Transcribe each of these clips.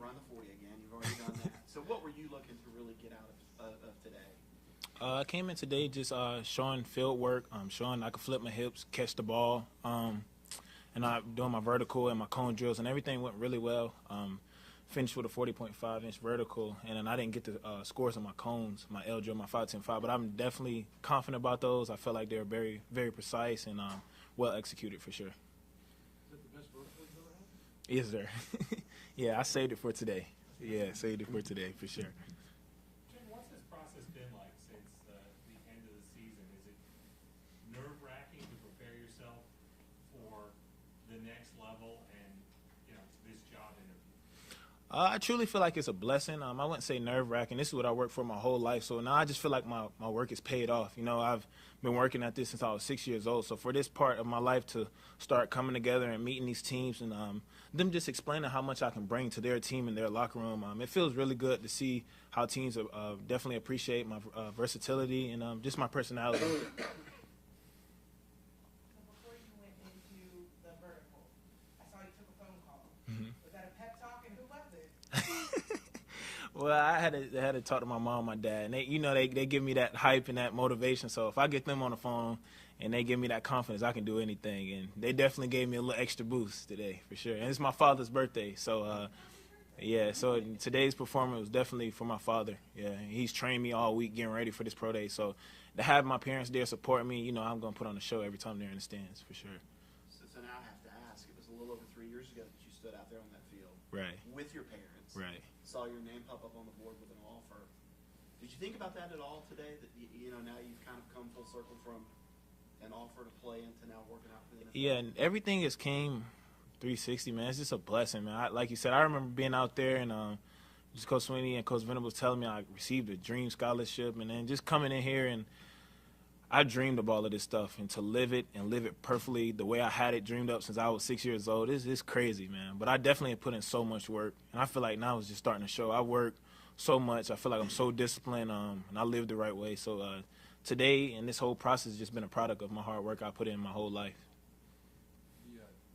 run the 40 again. You've already done that. So what were you looking to really get out of today? I came in today just showing field work, showing I could flip my hips, catch the ball, and I doing my vertical and my cone drills, and everything went really well. Finished with a 40.5-inch vertical, and then I didn't get the scores on my cones, my L drill, my 5.10.5, but I'm definitely confident about those. I felt like they were very, very precise and well executed for sure. Is that the best vertical you've ever had? Yes, sir. Yeah, I saved it for today. Yeah, saved it for today for sure. Jim, what's this process been like since the end of the season? Is it nerve-wracking to prepare yourself for the next level and, this job interview? I truly feel like it's a blessing. I wouldn't say nerve-wracking. This is what I worked for my whole life. So now I just feel like my work is paid off. I've been working at this since I was 6 years old. So for this part of my life to start coming together and meeting these teams and them just explaining how much I can bring to their team and their locker room, it feels really good to see how teams definitely appreciate my versatility and just my personality. So before you went into the vertical, I saw you took a phone call. Mm-hmm. Was that a pep talk, and who was it? Well, I had to talk to my mom and my dad, and they give me that hype and that motivation. So if I get them on the phone and they give me that confidence, I can do anything. And they definitely gave me a little extra boost today, for sure. And it's my father's birthday, so yeah. So today's performance was definitely for my father. Yeah, he's trained me all week getting ready for this pro day. So to have my parents there supporting me, I'm gonna put on a show every time they're in the stands, for sure. So now I have to ask. It was a little over 3 years ago that you stood out there on that field, Right. with your parents. Right. Saw your name pop up on the board with an offer. Did you think about that at all today? That now you've kind of come full circle from an offer to play into now working out for the NFL? Yeah, and everything just came 360, man. It's just a blessing, man. Like you said, I remember being out there and just Coach Sweeney and Coach Venables telling me I received a dream scholarship, and then just coming in here and I dreamed of all of this stuff, and to live it and live it perfectly the way I had it dreamed up since I was 6 years old, it's crazy, man. But I definitely have put in so much work, and I feel like now it's just starting to show. I work so much. I feel like I'm so disciplined, and I live the right way. So today and this whole process has just been a product of my hard work I put in my whole life.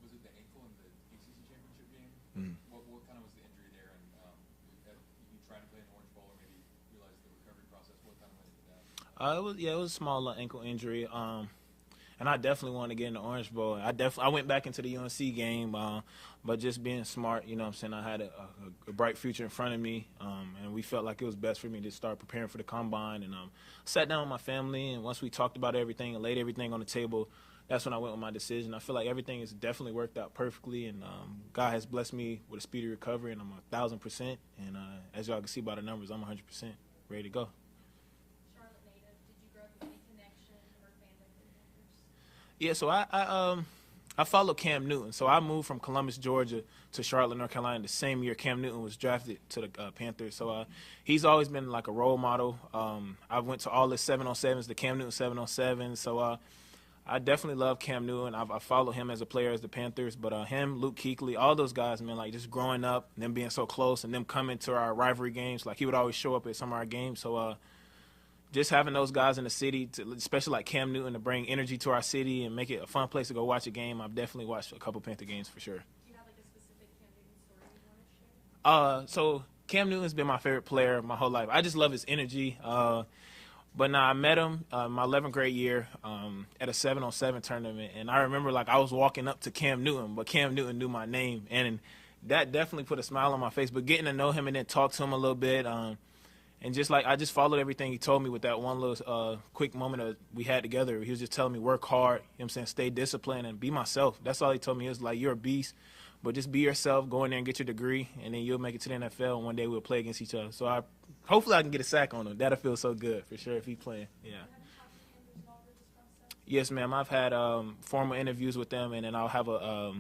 Was it the ankle in the ACC championship game? Mm. What kind of was the injury there? And you trying to play in the Orange Bowl or maybe realize the recovery process? What kind of went into that? It was a small ankle injury, and I definitely wanted to get in the Orange Bowl. I went back into the UNC game, but just being smart, what I'm saying, I had a bright future in front of me, and we felt like it was best for me to start preparing for the combine. And sat down with my family, and once we talked about everything and laid everything on the table, that's when I went with my decision. I feel like everything has definitely worked out perfectly, and God has blessed me with a speedy recovery, and I'm 1,000%. And as y'all can see by the numbers, I'm 100% ready to go. Yeah, so I followed Cam Newton. So I moved from Columbus, Georgia to Charlotte, North Carolina the same year Cam Newton was drafted to the Panthers. So he's always been like a role model. I went to all the 7-on-7s, the Cam Newton 7-on-7. So I definitely love Cam Newton. I followed him as a player as the Panthers. But him, Luke Kuechly, all those guys, man, like just growing up, them being so close and them coming to our rivalry games. Like he would always show up at some of our games. So just having those guys in the city, especially like Cam Newton, to bring energy to our city and make it a fun place to go watch a game. I've definitely watched a couple Panther games for sure. Do you have like a specific Cam Newton story you want to share? So Cam Newton's been my favorite player my whole life. I just love his energy. But now I met him my 11th grade year at a 7-on-7 tournament, and I remember like I was walking up to Cam Newton, but Cam Newton knew my name, and that definitely put a smile on my face. But getting to know him and then talk to him a little bit. And just like I just followed everything he told me with that one little quick moment that we had together. He was just telling me work hard, stay disciplined and be myself. That's all he told me. He was like, you're a beast, but just be yourself, go in there and get your degree, and then you'll make it to the NFL, and one day we'll play against each other. So hopefully I can get a sack on him. That'll feel so good for sure if he's playing. Yeah. Yes, ma'am. I've had formal interviews with them, and then I'll have a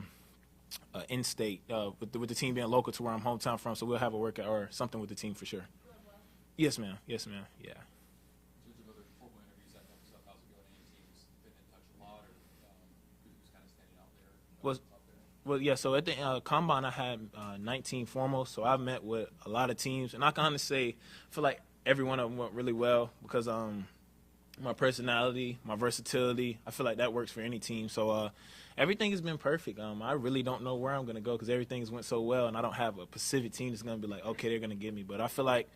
in-state with the team being local to where I'm hometown from, so we'll have a workout or something with the team for sure. Yes, ma'am. Yes, ma'am. Yeah. In terms of other formal interviews, that type of stuff, how's it going? Any teams been in touch a lot, or who's kind of standing out there? Well, yeah. So at the combine, I had 19 formals, so I've met with a lot of teams, and I can honestly say, I feel like every one of them went really well because my personality, my versatility. I feel like that works for any team. So everything has been perfect. I really don't know where I'm going to go because everything's went so well, and I don't have a specific team that's going to be like, okay, they're going to get me. But I feel like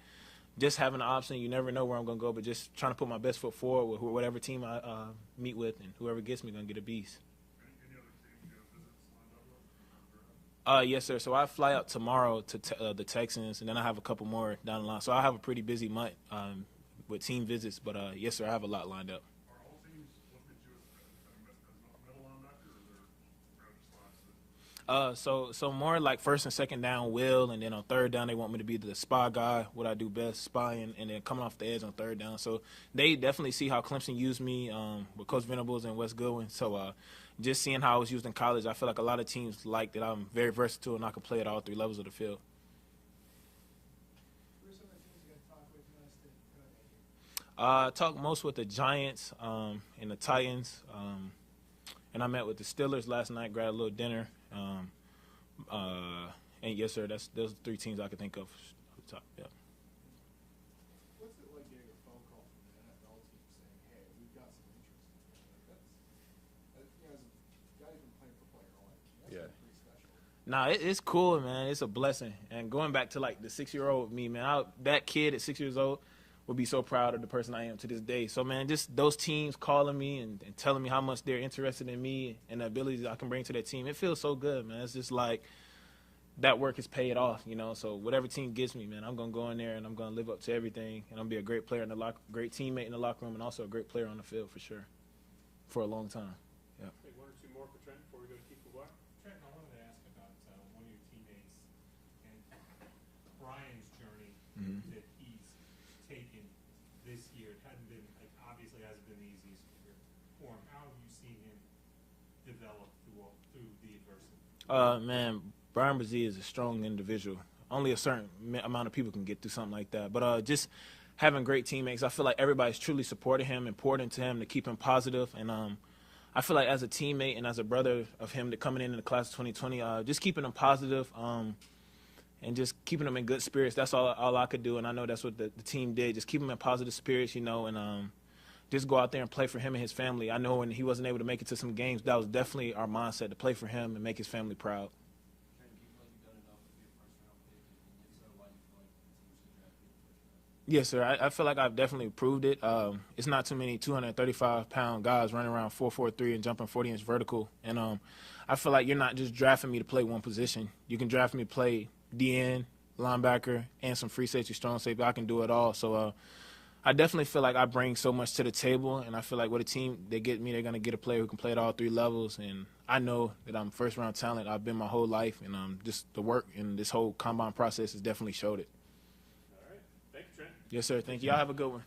just having an option, you never know where I'm going to go, but just trying to put my best foot forward with whatever team I meet with, and whoever gets me going to get a beast. Any other teams you have visits lined up with? Yes, sir. So I fly out tomorrow to the Texans, and then I have a couple more down the line. So I have a pretty busy month with team visits, but yes, sir, I have a lot lined up. Are all teams looking at you as middle linebacker, or they're rather slots? So more like first and second down will, and then on third down they want me to be the spy guy, what I do best, spying, and then coming off the edge on third down. So they definitely see how Clemson used me with Coach Venables and Wes Goodwin. So just seeing how I was used in college, I feel like a lot of teams like that I'm very versatile and I can play at all three levels of the field. Who are some of the teams you got to talk with most to make it? I talked most with the Giants and the Titans, and I met with the Steelers last night, grabbed a little dinner. And yes, sir, those are three teams I can think of. Off the top, yeah. What's it like getting a phone call from the NFL team saying, "Hey, we've got some interest in you"? Like that's, you know, as a guy who's been playing for player all life, that's pretty special. Nah, it's cool, man. It's a blessing. And going back to like the 6-year-old me, man, that kid at 6 years old would be so proud of the person I am to this day. So, man, just those teams calling me and telling me how much they're interested in me and the abilities I can bring to that team, it feels so good, man. It's just like that work is paid off, you know. So whatever team gets me, man, I'm going to go in there and I'm going to live up to everything. And I'm going to be a great player in the great teammate in the locker room, and also a great player on the field for sure for a long time. Yeah. Take one or two more for Trent before we go to Keith Bar. Trent, I wanted to ask about one of your teammates and Brian's journey that he's taken this year. It hadn't been, like, obviously hasn't been the easiest year for him. How have you seen him develop through the adversity? Man, Brian Brzee is a strong individual. Only a certain amount of people can get through something like that. But just having great teammates, I feel like everybody's truly supporting him, important to him to keep him positive. And I feel like as a teammate and as a brother of him to coming in the class of 2020, just keeping him positive and just keeping him in good spirits. That's all I could do, and I know that's what the team did. Just keep him in positive spirits, you know, and just go out there and play for him and his family. I know when he wasn't able to make it to some games, that was definitely our mindset, to play for him and make his family proud. Yes, sir. I feel like I've definitely proved it. It's not too many 235-pound guys running around 4.43 and jumping 40-inch vertical. And I feel like you're not just drafting me to play one position. You can draft me to play DN, linebacker, and some free safety, strong safety. I can do it all. So I definitely feel like I bring so much to the table, and I feel like with a team, they get me, they're going to get a player who can play at all three levels. And I know that I'm first-round talent. I've been my whole life, and just the work and this whole combine process has definitely showed it. All right. Thank you, Trent. Yes, sir. Thank you. Y'all have a good one.